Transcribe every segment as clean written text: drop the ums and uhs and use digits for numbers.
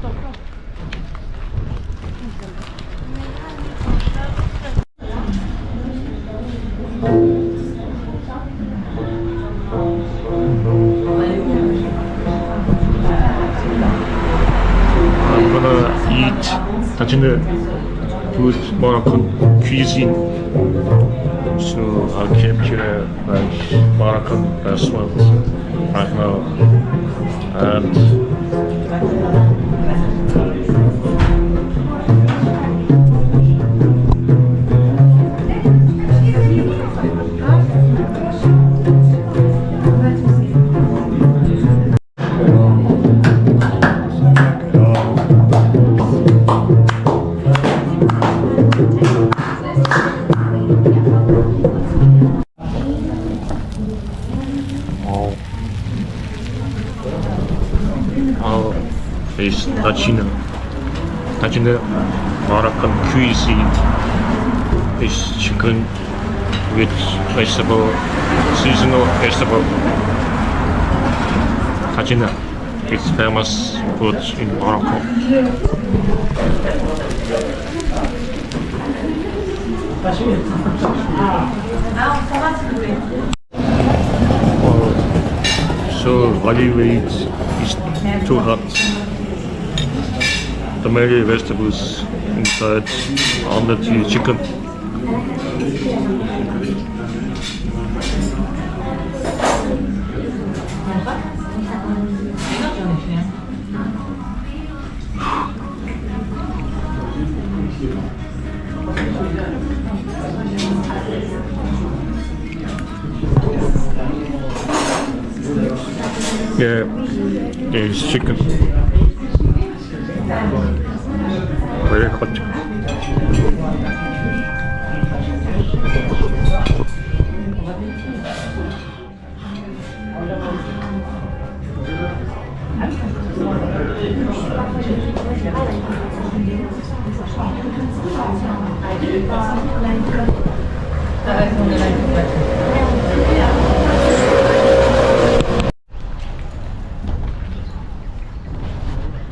I'm gonna eat Tajine food, Moroccan cuisine. So I came here like Moroccan restaurant right now, and is Tajine. Tajine Moroccan cuisine is chicken with vegetable, seasonal vegetable. Tajine is famous food in Morocco. So body weight is too hot. The many vegetables inside under the chicken. Yeah, there's chicken. Very hot.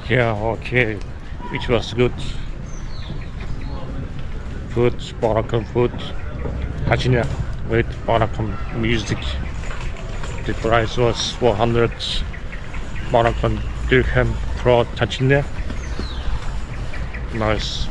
Yeah, okay, it was good food, Moroccan food, Tajine with Moroccan music. The price was 400 Moroccan dirham for Tajine. Nice.